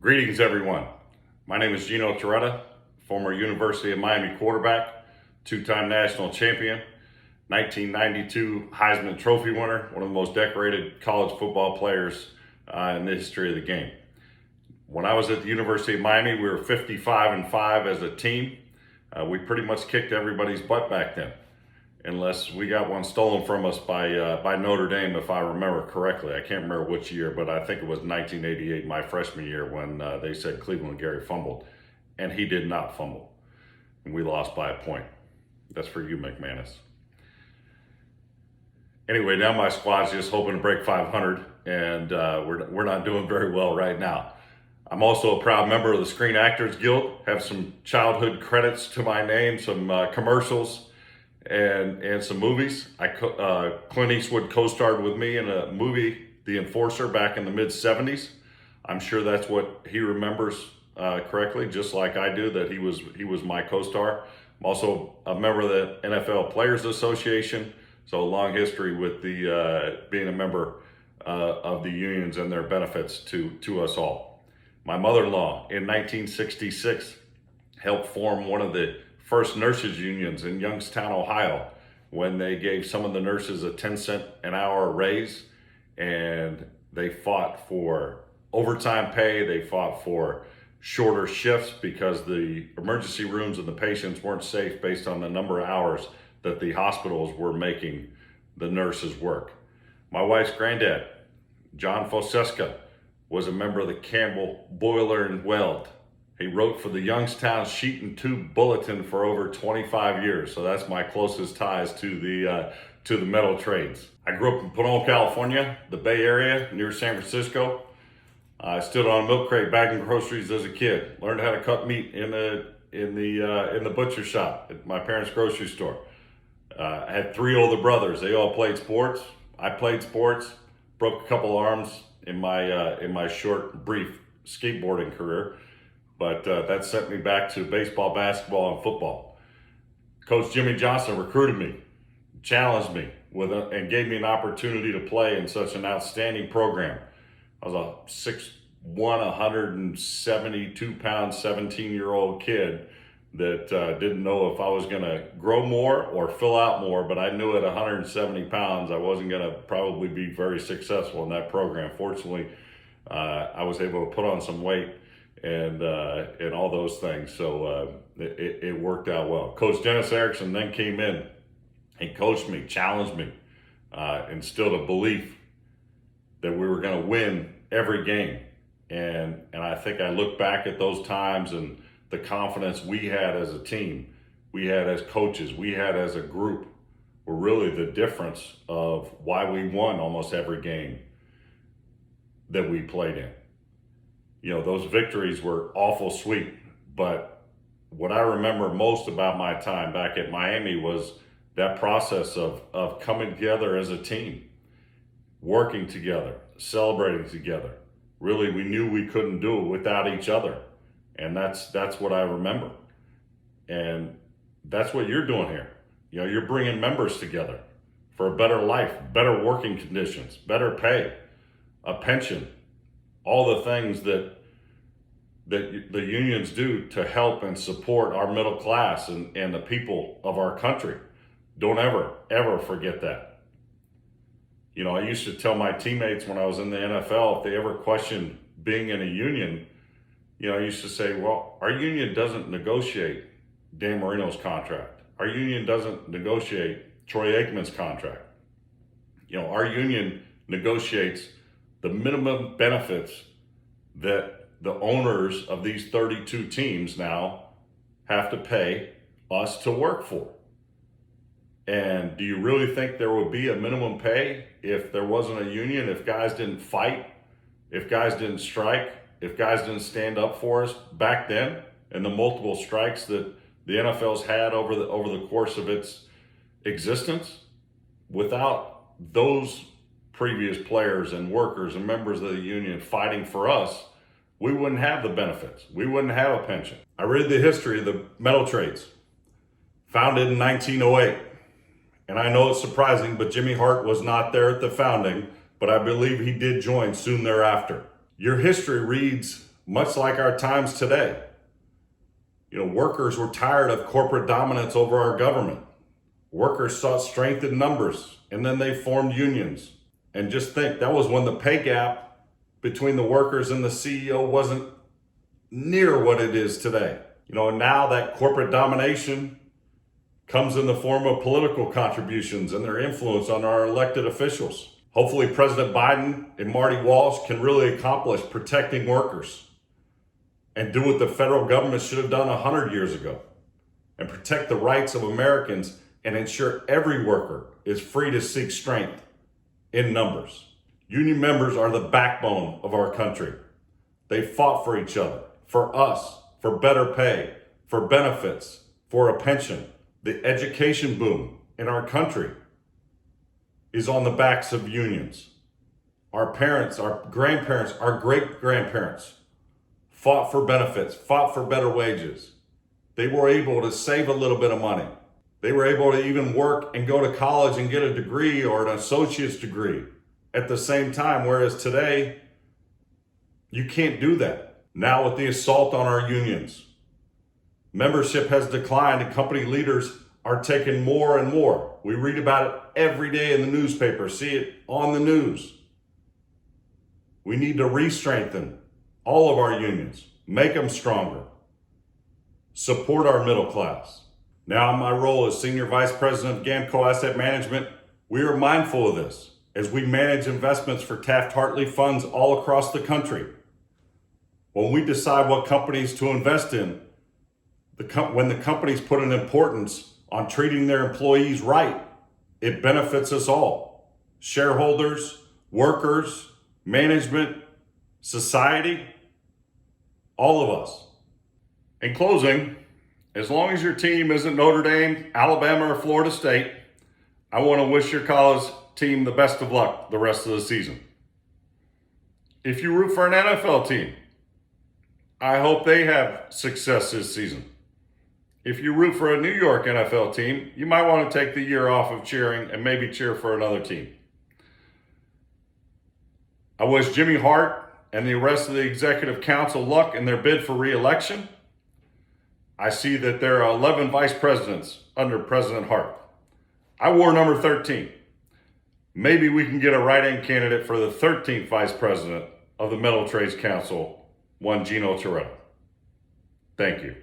Greetings, everyone. My name is Gino Toretta, former University of Miami quarterback, two-time national champion, 1992 Heisman Trophy winner, one of the most decorated college football players in the history of the game. When I was at the University of Miami, we were 55-5 as a team. We pretty much kicked everybody's butt back then, unless we got one stolen from us by Notre Dame, if I remember correctly. I can't remember which year, but I think it was 1988, my freshman year, when they said Cleveland Gary fumbled, and he did not fumble. And we lost by a point. That's for you, McManus. Anyway, now my squad's just hoping to break 500, and we're not doing very well right now. I'm also a proud member of the Screen Actors Guild, have some childhood credits to my name, some commercials, and some movies. Clint Eastwood co-starred with me in a movie, The Enforcer, back in the mid-70s. I'm sure that's what he remembers correctly, just like I do, that he was my co-star. I'm also a member of the NFL Players Association, so a long history with being a member of the unions and their benefits to us all. My mother-in-law in 1966 helped form one of the first nurses unions in Youngstown, Ohio, when they gave some of the nurses a 10-cent an hour raise, and they fought for overtime pay. They fought for shorter shifts because the emergency rooms and the patients weren't safe based on the number of hours that the hospitals were making the nurses work. My wife's granddad, John Foseska, was a member of the Campbell Boiler and Weld. He wrote for the Youngstown Sheet and Tube Bulletin for over 25 years, so that's my closest ties to the metal trades. I grew up in Pinole, California, the Bay Area near San Francisco. I stood on a milk crate bagging groceries as a kid. Learned how to cut meat in the butcher shop at my parents' grocery store. I had three older brothers. They all played sports. I played sports. Broke a couple arms in my short, brief skateboarding career. But that sent me back to baseball, basketball, and football. Coach Jimmy Johnson recruited me, challenged me, and gave me an opportunity to play in such an outstanding program. I was a 6'1", 172-pound, 17-year-old kid that didn't know if I was going to grow more or fill out more, but I knew at 170 pounds I wasn't going to probably be very successful in that program. Fortunately, I was able to put on some weight and all those things. So it worked out well. Coach Dennis Erickson then came in and coached me, challenged me, instilled a belief that we were going to win every game. And I think I look back at those times and the confidence we had as a team, we had as coaches, we had as a group, were really the difference of why we won almost every game that we played in. You know, those victories were awful sweet, but what I remember most about my time back at Miami was that process of coming together as a team, working together, celebrating together. Really, we knew we couldn't do it without each other, and that's what I remember. And that's what you're doing here. You know, you're bringing members together for a better life, better working conditions, better pay, a pension, all the things that the unions do to help and support our middle class and the people of our country. Don't ever forget that. You know, I used to tell my teammates when I was in the NFL, if they ever questioned being in a union, you know, I used to say, well, our union doesn't negotiate Dan Marino's contract. Our union doesn't negotiate Troy Aikman's contract. You know, our union negotiates the minimum benefits that the owners of these 32 teams now have to pay us to work for. And do you really think there would be a minimum pay if there wasn't a union, if guys didn't fight, if guys didn't strike, if guys didn't stand up for us back then, and the multiple strikes that the NFL's had over the course of its existence? Without those previous players and workers and members of the union fighting for us, we wouldn't have the benefits. We wouldn't have a pension. I read the history of the metal trades, founded in 1908. And I know it's surprising, but Jimmy Hart was not there at the founding, but I believe he did join soon thereafter. Your history reads much like our times today. Workers were tired of corporate dominance over our government. Workers sought strength in numbers, and then they formed unions. And just think, that was when the pay gap between the workers and the CEO wasn't near what it is today. And now that corporate domination comes in the form of political contributions and their influence on our elected officials. Hopefully President Biden and Marty Walsh can really accomplish protecting workers and do what the federal government should have done 100 years ago and protect the rights of Americans and ensure every worker is free to seek strength in numbers. Union members are the backbone of our country. They fought for each other, for us, for better pay, for benefits, for a pension. The education boom in our country is on the backs of unions. Our parents, our grandparents, our great-grandparents fought for benefits, fought for better wages. They were able to save a little bit of money. They were able to even work and go to college and get a degree or an associate's degree at the same time, whereas today, you can't do that. Now with the assault on our unions, membership has declined and company leaders are taking more and more. We read about it every day in the newspaper, see it on the news. We need to re-strengthen all of our unions, make them stronger, support our middle class. Now in my role as Senior Vice President of Gamco Asset Management, we are mindful of this as we manage investments for Taft-Hartley funds all across the country. When we decide what companies to invest in, when the companies put an importance on treating their employees right, it benefits us all. Shareholders, workers, management, society, all of us. In closing, as long as your team isn't Notre Dame, Alabama, or Florida State, I want to wish your college team the best of luck the rest of the season. If you root for an NFL team, I hope they have success this season. If you root for a New York NFL team, you might want to take the year off of cheering and maybe cheer for another team. I wish Jimmy Hart and the rest of the executive council luck in their bid for re-election. I see that there are 11 vice presidents under President Hart. I wore number 13. Maybe we can get a write-in candidate for the 13th vice president of the Metal Trades Council, one Gino Toretta. Thank you.